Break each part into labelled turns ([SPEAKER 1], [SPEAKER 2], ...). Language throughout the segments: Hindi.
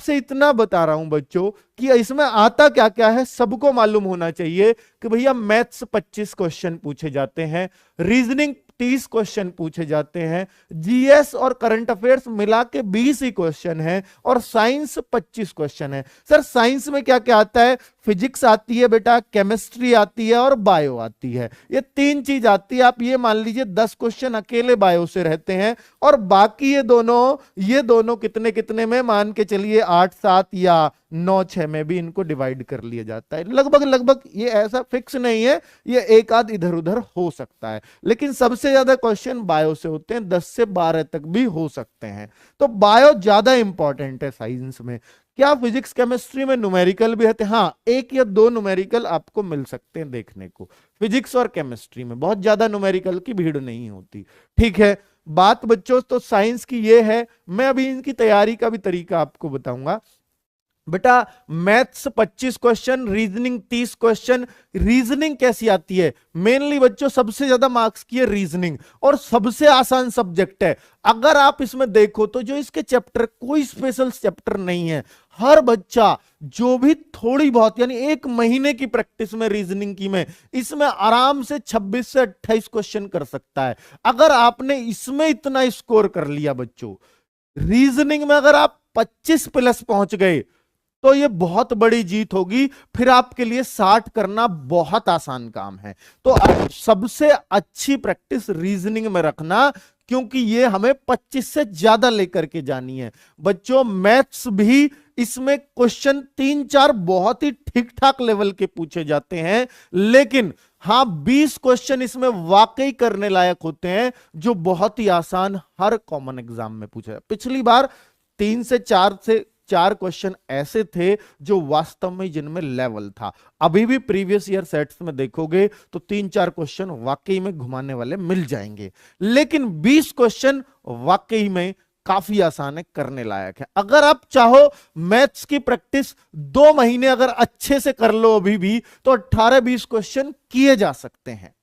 [SPEAKER 1] आपसे इतना बता रहा हूं बच्चों कि इसमें आता क्या क्या है सबको मालूम होना चाहिए कि भैया मैथ्स 25 क्वेश्चन पूछे जाते हैं, रीजनिंग 30 क्वेश्चन पूछे जाते हैं, जीएस और करंट अफेयर्स मिला के 20 ही क्वेश्चन है, और साइंस 25 क्वेश्चन है। सर साइंस में क्या क्या आता है? फिजिक्स आती है बेटा, केमिस्ट्री आती है और बायो आती है। ये तीन चीज आती है। आप ये मान लीजिए 10 क्वेश्चन अकेले बायो से रहते हैं, और बाकी ये दोनों कितने कितने में मान के चलिए 8 7 या 9 6 में भी इनको डिवाइड कर लिया जाता है। लगभग लगभग ये ऐसा फिक्स नहीं है, ये एक आध इधर उधर हो सकता है, लेकिन सबसे ज्यादा क्वेश्चन बायो से होते हैं, 10 से 12 तक भी हो सकते हैं। तो बायो ज्यादा इंपॉर्टेंट है साइंस में। क्या फिजिक्स केमिस्ट्री में न्यूमेरिकल भी रहते हैं? हाँ, 1 या 2 न्यूमेरिकल आपको मिल सकते हैं देखने को। फिजिक्स और केमिस्ट्री में बहुत ज्यादा न्यूमेरिकल की भीड़ नहीं होती। ठीक है, बात बच्चों तो साइंस की ये है। मैं अभी इनकी तैयारी का भी तरीका आपको बताऊंगा। बेटा maths 25 question, reasoning 30 question. Reasoning कैसी आती है? मेनली बच्चों सबसे ज्यादा मार्क्स की है रीजनिंग, और सबसे आसान सब्जेक्ट है। अगर आप इसमें देखो तो जो इसके चैप्टर, कोई स्पेशल चैप्टर नहीं है। हर बच्चा जो भी थोड़ी बहुत यानी 1 महीने की प्रैक्टिस में रीजनिंग की में इसमें आराम से 26 से 28 क्वेश्चन कर सकता है। अगर आपने इसमें इतना स्कोर कर लिया बच्चों, रीजनिंग में अगर आप 25 प्लस पहुंच गए तो ये बहुत बड़ी जीत होगी। फिर आपके लिए 60 करना बहुत आसान काम है। तो सबसे अच्छी प्रैक्टिस रीजनिंग में रखना, क्योंकि ये हमें 25 से ज्यादा लेकर के जानी है। बच्चों मैथ्स भी इसमें क्वेश्चन 3-4 बहुत ही ठीक ठाक लेवल के पूछे जाते हैं, लेकिन हाँ 20 क्वेश्चन इसमें वाकई करने लायक होते हैं, जो बहुत ही आसान हर कॉमन एग्जाम में पूछा। पिछली बार 3 से 4 क्वेश्चन ऐसे थे जो वास्तव में जिनमें लेवल था। अभी भी प्रीवियस ईयर सेट्स में देखोगे तो 3-4 क्वेश्चन वाकई में घुमाने वाले मिल जाएंगे, लेकिन 20 क्वेश्चन वाकई में काफी आसान है, करने लायक है। अगर आप चाहो मैथ्स की प्रैक्टिस 2 महीने अगर अच्छे से कर लो अभी भी, तो 18-20 क्वेश्चन किए जा सकते हैं।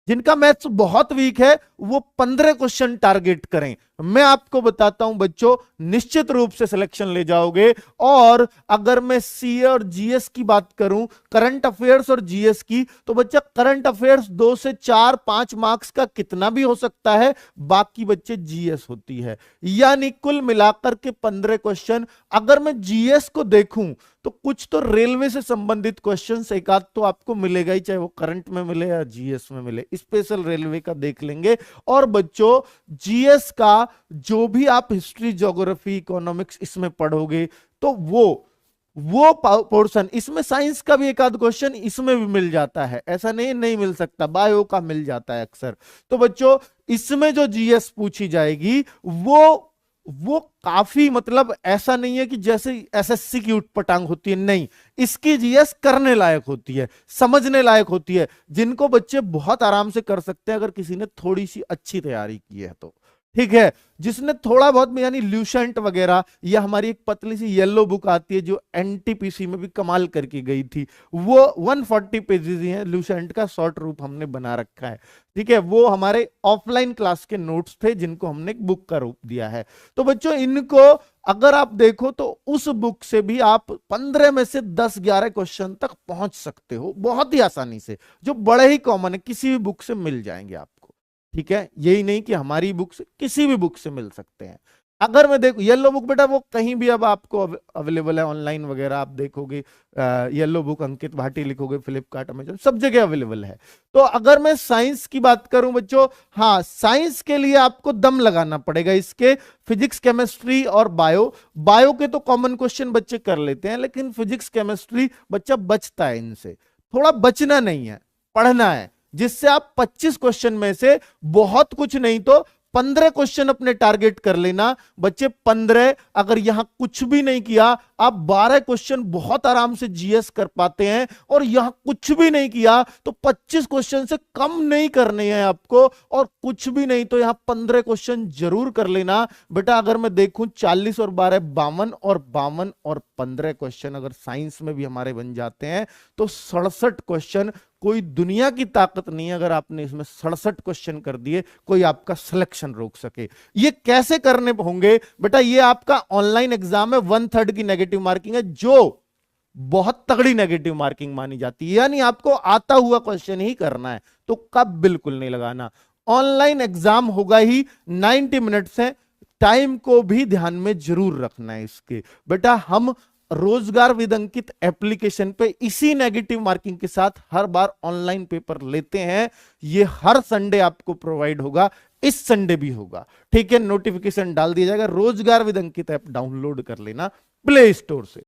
[SPEAKER 1] जिनका मैथ्स बहुत वीक है वो 15 क्वेश्चन टारगेट करें। मैं आपको बताता हूं बच्चों, निश्चित रूप से सिलेक्शन ले जाओगे। और अगर मैं सीए और जीएस की बात करूं, करंट अफेयर्स और जीएस की, तो बच्चा करंट अफेयर्स 2 से 4-5 मार्क्स का कितना भी हो सकता है, बाकी बच्चे जीएस होती है। यानी कुल मिलाकर के 15 क्वेश्चन। अगर मैं जीएस को देखूं तो कुछ तो रेलवे से संबंधित क्वेश्चंस एक आध तो आपको मिलेगा ही, चाहे वो करंट में मिले या जीएस में मिले। स्पेशल रेलवे का देख लेंगे। और बच्चों जीएस का जो भी आप हिस्ट्री, ज्योग्राफी, इकोनॉमिक्स इसमें पढ़ोगे तो वो पोर्शन, इसमें साइंस का भी एक आध क्वेश्चन इसमें भी मिल जाता है, ऐसा नहीं मिल सकता। बायो का मिल जाता है अक्सर। तो बच्चों इसमें जो जीएस पूछी जाएगी वो काफी, मतलब ऐसा नहीं है कि जैसे एसएससी की उटपटांग होती है, नहीं, इसकी जीएस करने लायक होती है, समझने लायक होती है, जिनको बच्चे बहुत आराम से कर सकते हैं अगर किसी ने थोड़ी सी अच्छी तैयारी की है तो। ठीक है, जिसने थोड़ा बहुत, यानी ल्यूसेंट वगैरह, या हमारी एक पतली सी येलो बुक आती है जो एनटीपीसी में भी कमाल करके गई थी, वो 140 पेजेस ही हैं। ल्यूसेंट का शॉर्ट रूप हमने बना रखा है। ठीक है, वो हमारे ऑफलाइन क्लास के नोट्स थे जिनको हमने एक बुक का रूप दिया है। तो बच्चों इनको अगर आप देखो तो उस बुक से भी आप 15 में से 10-11 क्वेश्चन तक पहुंच सकते हो बहुत ही आसानी से, जो बड़े ही कॉमन है, किसी भी बुक से मिल जाएंगे आपको। ठीक है, यही नहीं कि हमारी बुक से, किसी भी बुक से मिल सकते हैं। अगर मैं देखो येलो बुक बेटा वो कहीं भी अब आपको अवेलेबल है, ऑनलाइन वगैरह आप देखोगे, येलो बुक अंकित भाटी लिखोगे, फ्लिपकार्ट, अमेजन, सब जगह अवेलेबल है। तो अगर मैं साइंस की बात करूं बच्चों, हाँ साइंस के लिए आपको दम लगाना पड़ेगा। इसके फिजिक्स, केमिस्ट्री और बायो के तो कॉमन क्वेश्चन बच्चे कर लेते हैं, लेकिन फिजिक्स, केमिस्ट्री बच्चा बचता है इनसे। थोड़ा बचना नहीं है, पढ़ना है, जिससे आप 25 क्वेश्चन में से बहुत कुछ नहीं तो 15 क्वेश्चन अपने टारगेट कर लेना। बच्चे 15, अगर यहां कुछ भी नहीं किया, आप 12 क्वेश्चन बहुत आराम से जीएस कर पाते हैं। और यहां कुछ भी नहीं किया तो 25 क्वेश्चन से कम नहीं करने हैं आपको, और कुछ भी नहीं तो यहां 15 क्वेश्चन जरूर कर लेना। बेटा अगर मैं देखूं 40 और 12 52, और 52 और 15 क्वेश्चन अगर साइंस में भी हमारे बन जाते हैं तो 67 क्वेश्चन कोई दुनिया की ताकत नहीं है अगर आपने इसमें 67 क्वेश्चन कर दिए कोई आपका सिलेक्शन रोक सके। ये कैसे करने होंगे बेटा, ये आपका ऑनलाइन एग्जाम है, 1/3 की नेगेटिव मार्किंग है, जो बहुत तगड़ी नेगेटिव मार्किंग मानी जाती है, यानी आपको आता हुआ क्वेश्चन ही करना है, तो कब बिल्कुल नहीं लगाना। ऑनलाइन एग्जाम होगा ही, 90 मिनट्स है, टाइम को भी ध्यान में जरूर रखना है इसके। बेटा हम रोजगार विद अंकित एप्लीकेशन पे इसी नेगेटिव मार्किंग के साथ हर बार ऑनलाइन पेपर लेते हैं, ये हर संडे आपको प्रोवाइड होगा, इस संडे भी होगा, ठीक है। नोटिफिकेशन डाल दिया जाएगा, रोजगार विद अंकित ऐप डाउनलोड कर लेना प्ले स्टोर से।